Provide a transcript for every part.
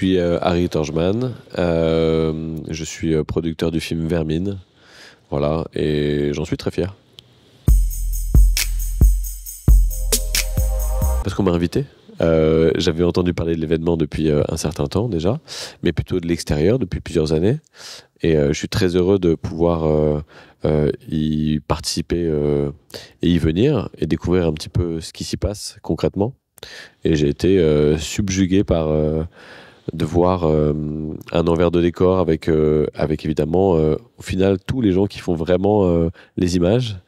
suis Harry Torgman, je suis producteur du film Vermine, voilà, et j'en suis très fier. Parce qu'on m'a invité. J'avais entendu parler de l'événement depuis un certain temps déjà, mais plutôt de l'extérieur depuis plusieurs années. Et je suis très heureux de pouvoir y participer et y venir et découvrir un petit peu ce qui s'y passe concrètement. Et j'ai été subjugué par de voir un envers de décor avec évidemment au final tous les gens qui font vraiment les images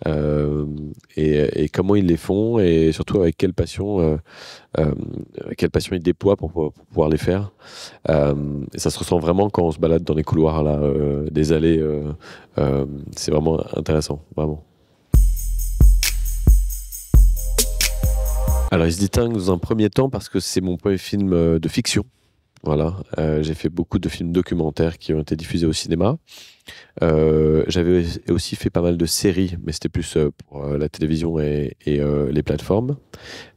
et comment ils les font et surtout avec quelle passion ils déploient pour pouvoir les faire. Et ça se ressent vraiment quand on se balade dans les couloirs là, des allées. C'est vraiment intéressant, vraiment. Alors, il se distingue dans un premier temps parce que c'est mon premier film de fiction. Voilà, j'ai fait beaucoup de films documentaires qui ont été diffusés au cinéma. J'avais aussi fait pas mal de séries, mais c'était plus pour la télévision et les plateformes.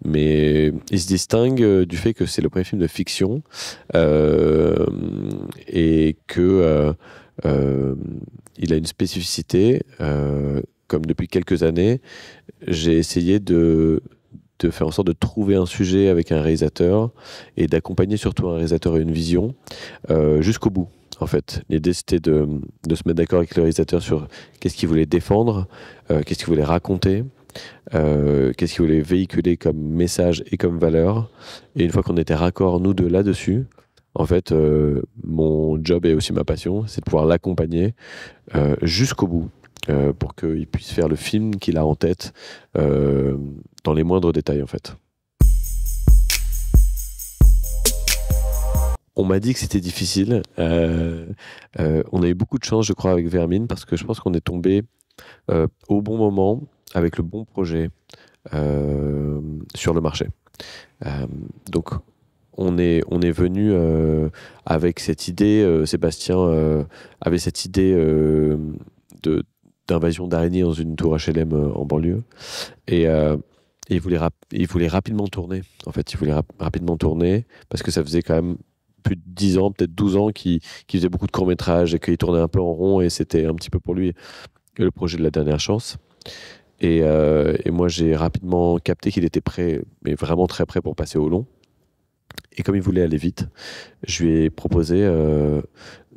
Mais il se distingue du fait que c'est le premier film de fiction et que il a une spécificité. Comme depuis quelques années, j'ai essayé de faire en sorte de trouver un sujet avec un réalisateur et d'accompagner surtout un réalisateur et une vision jusqu'au bout. En fait, l'idée c'était de se mettre d'accord avec le réalisateur sur qu'est-ce qu'il voulait défendre, qu'est-ce qu'il voulait raconter, qu'est-ce qu'il voulait véhiculer comme message et comme valeur. Et une fois qu'on était raccord nous deux là-dessus, en fait, mon job et aussi ma passion, c'est de pouvoir l'accompagner jusqu'au bout. Pour qu'il puisse faire le film qu'il a en tête dans les moindres détails en fait. On m'a dit que c'était difficile. On a eu beaucoup de chance, je crois, avec Vermine parce que je pense qu'on est tombé au bon moment avec le bon projet sur le marché. Donc on est venu avec cette idée, Sébastien avait cette idée d'invasion d'araignées dans une tour HLM en banlieue. Et il voulait rapidement tourner. En fait, il voulait rapidement tourner parce que ça faisait quand même plus de 10 ans, peut-être 12 ans qu'il faisait beaucoup de courts-métrages et qu'il tournait un peu en rond et c'était un petit peu pour lui le projet de la dernière chance. Et moi, j'ai rapidement capté qu'il était prêt, mais vraiment très prêt pour passer au long. Et comme il voulait aller vite, je lui ai proposé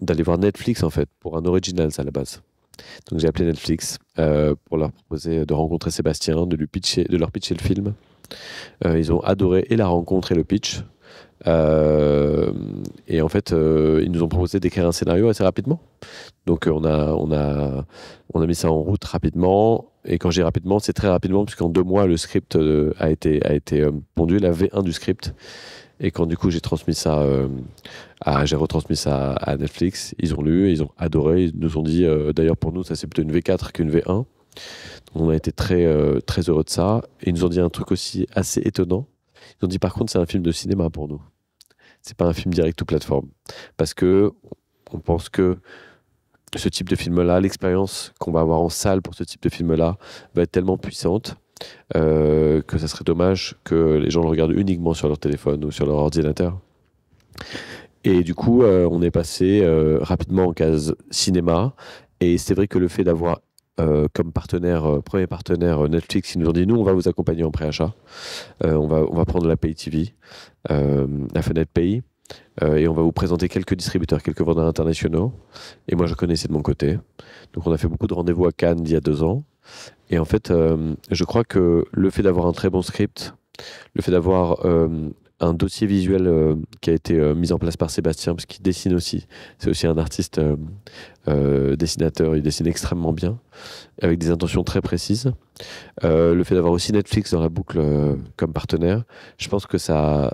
d'aller voir Netflix en fait pour un Originals à la base. Donc j'ai appelé Netflix pour leur proposer de rencontrer Sébastien, de leur pitcher le film. Ils ont adoré et la rencontre et le pitch. Et en fait, ils nous ont proposé d'écrire un scénario assez rapidement. Donc on a mis ça en route rapidement. Et quand je dis rapidement, c'est très rapidement puisqu'en 2 mois, le script a été pondu, la V1 du script. Et quand du coup j'ai retransmis ça à Netflix, ils ont lu, ils ont adoré, ils nous ont dit, d'ailleurs pour nous ça c'est plutôt une V4 qu'une V1. Donc on a été très heureux de ça. Et ils nous ont dit un truc aussi assez étonnant. Ils ont dit par contre c'est un film de cinéma pour nous. C'est pas un film direct ou plateforme. Parce que on pense que ce type de film-là, l'expérience qu'on va avoir en salle pour ce type de film-là va être tellement puissante que ça serait dommage que les gens le regardent uniquement sur leur téléphone ou sur leur ordinateur. Et du coup, on est passé rapidement en case cinéma. Et c'est vrai que le fait d'avoir comme partenaire, premier partenaire Netflix, ils nous ont dit nous, on va vous accompagner en préachat. On va prendre la Pay TV, la fenêtre Pay. Et on va vous présenter quelques distributeurs, quelques vendeurs internationaux. Et moi, je connaissais de mon côté. Donc, on a fait beaucoup de rendez-vous à Cannes il y a 2 ans. Et en fait, je crois que le fait d'avoir un très bon script, le fait d'avoir un dossier visuel qui a été mis en place par Sébastien, parce qu'il dessine aussi, c'est aussi un artiste dessinateur, il dessine extrêmement bien, avec des intentions très précises. Le fait d'avoir aussi Netflix dans la boucle comme partenaire, je pense que ça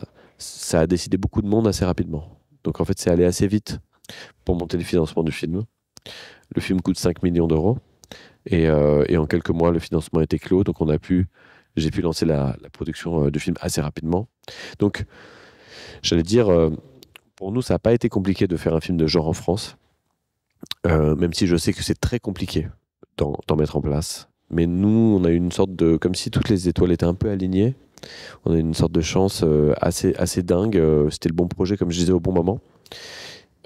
a décidé beaucoup de monde assez rapidement. Donc en fait, c'est allé assez vite pour monter le financement du film. Le film coûte 5 millions d'euros. Et en quelques mois, le financement était clos. Donc j'ai pu lancer la production du film assez rapidement. Donc, j'allais dire, pour nous, ça n'a pas été compliqué de faire un film de genre en France. Même si je sais que c'est très compliqué d'en mettre en place. Mais nous, on a eu une sorte de... Comme si toutes les étoiles étaient un peu alignées. On a eu une sorte de chance assez dingue. C'était le bon projet, comme je disais, au bon moment.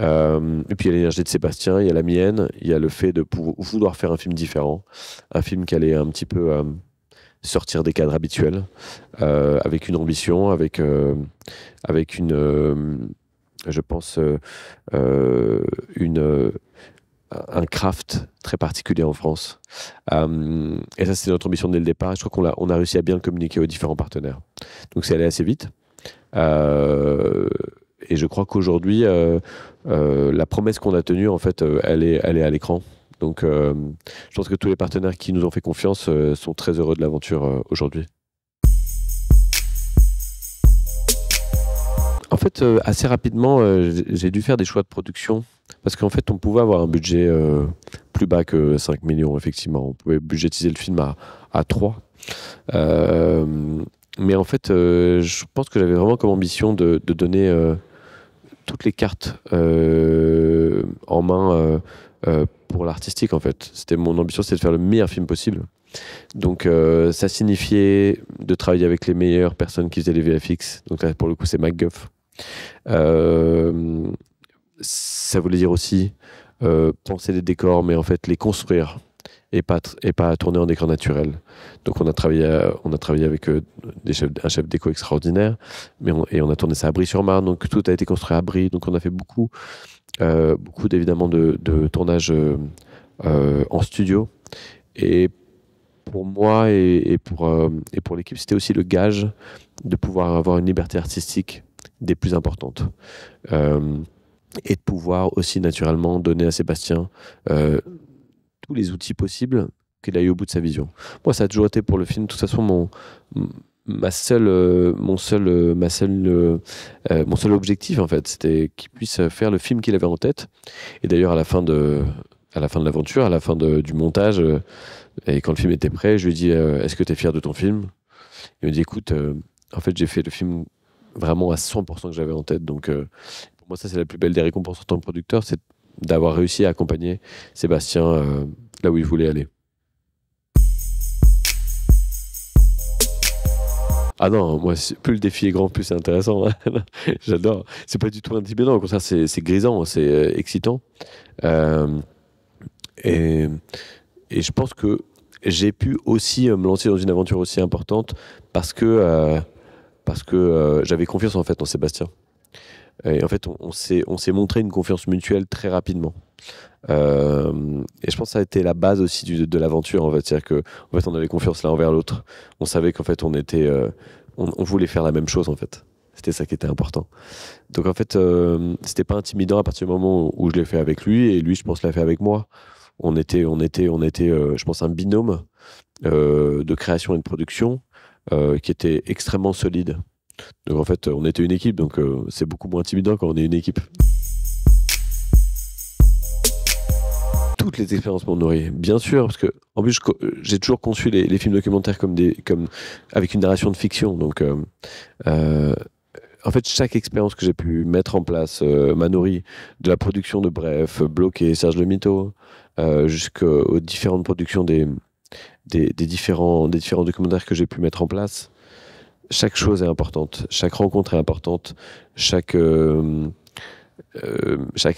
Et puis il y a l'énergie de Sébastien, il y a la mienne, il y a le fait de vouloir faire un film différent, un film qui allait un petit peu sortir des cadres habituels, avec une ambition, avec je pense, une, un craft très particulier en France. Et ça, c'est notre ambition dès le départ. Et je crois on a réussi à bien le communiquer aux différents partenaires. Donc c'est allé assez vite. Et je crois qu'aujourd'hui, la promesse qu'on a tenue, en fait, elle est à l'écran. Donc, je pense que tous les partenaires qui nous ont fait confiance sont très heureux de l'aventure aujourd'hui. En fait, assez rapidement, j'ai dû faire des choix de production parce qu'en fait, on pouvait avoir un budget plus bas que 5 millions, effectivement. On pouvait budgétiser le film à 3. Euh, mais en fait, je pense que j'avais vraiment comme ambition de donner toutes les cartes en main pour l'artistique, en fait. C'était mon ambition, c'était de faire le meilleur film possible. Donc ça signifiait de travailler avec les meilleures personnes qui faisaient les VFX. Donc là, pour le coup, c'est MacGuff. Ça voulait dire aussi penser les décors, mais en fait les construire et pas tourner en décor naturel. Donc on a travaillé avec un chef déco extraordinaire, et on a tourné ça à Brie-sur-Marne. Donc tout a été construit à Brie. Donc on a fait beaucoup évidemment de tournage en studio. Et pour moi et pour l'équipe, c'était aussi le gage de pouvoir avoir une liberté artistique des plus importantes. Et de pouvoir aussi naturellement donner à Sébastien tous les outils possibles qu'il aille au bout de sa vision. Moi, ça a toujours été pour le film, de toute façon, mon seul objectif, en fait, c'était qu'il puisse faire le film qu'il avait en tête. Et d'ailleurs, à la fin de l'aventure, à la fin du montage, et quand le film était prêt, je lui ai dit est-ce que tu es fier de ton film? Il me dit écoute, en fait, j'ai fait le film vraiment à 100% que j'avais en tête. Donc, pour moi, ça, c'est la plus belle des récompenses en tant que producteur, c'est d'avoir réussi à accompagner Sébastien là où il voulait aller. Ah non, moi, plus le défi est grand, plus c'est intéressant. J'adore. C'est pas du tout intimidant, au contraire, c'est grisant, c'est excitant. Euh, et, et je pense que j'ai pu aussi me lancer dans une aventure aussi importante parce que j'avais confiance en fait en Sébastien. Et en fait, on s'est montré une confiance mutuelle très rapidement. Et je pense que ça a été la base aussi de l'aventure, en fait. C'est-à-dire que, en fait, on avait confiance l'un envers l'autre. On savait qu'en fait, on voulait faire la même chose, en fait. C'était ça qui était important. Donc, en fait, c'était pas intimidant à partir du moment où je l'ai fait avec lui, et lui, je pense, l'a fait avec moi. On était, je pense, un binôme de création et de production qui était extrêmement solide. Donc en fait, on était une équipe, donc c'est beaucoup moins intimidant quand on est une équipe. Toutes les expériences m'ont nourri, bien sûr, parce que en plus j'ai toujours conçu les films documentaires comme avec une narration de fiction. Donc en fait, chaque expérience que j'ai pu mettre en place m'a nourri, de la production de Bref, Bloqué, Serge Le Mito, jusqu'aux différentes productions des différents documentaires que j'ai pu mettre en place. Chaque chose est importante, chaque rencontre est importante, chaque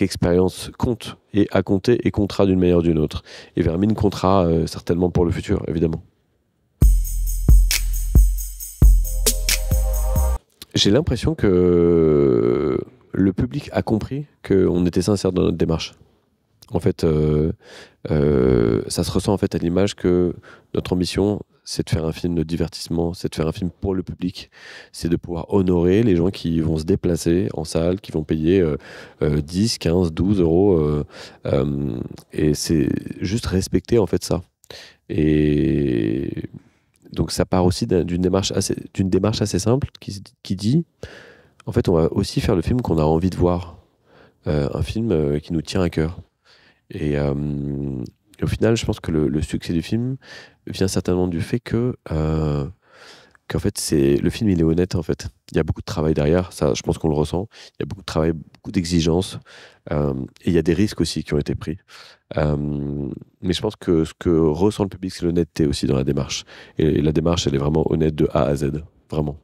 expérience compte et a compté et comptera d'une manière ou d'une autre. Et Vermine comptera certainement pour le futur, évidemment. J'ai l'impression que le public a compris qu'on était sincère dans notre démarche. En fait, ça se ressent en fait à l'image que notre ambition, c'est de faire un film de divertissement, c'est de faire un film pour le public, c'est de pouvoir honorer les gens qui vont se déplacer en salle, qui vont payer 10, 15, 12 euros. Et c'est juste respecter en fait ça. Et donc ça part aussi d'une démarche assez simple qui dit, en fait, on va aussi faire le film qu'on a envie de voir. Un film qui nous tient à cœur. Et au final, je pense que le succès du film vient certainement du fait qu'en fait, le film, il est honnête, en fait. Il y a beaucoup de travail derrière, ça, je pense qu'on le ressent. Il y a beaucoup de travail, beaucoup d'exigences. Et il y a des risques aussi qui ont été pris. Mais je pense que ce que ressent le public, c'est l'honnêteté aussi dans la démarche. Et la démarche, elle est vraiment honnête de A à Z. vraiment.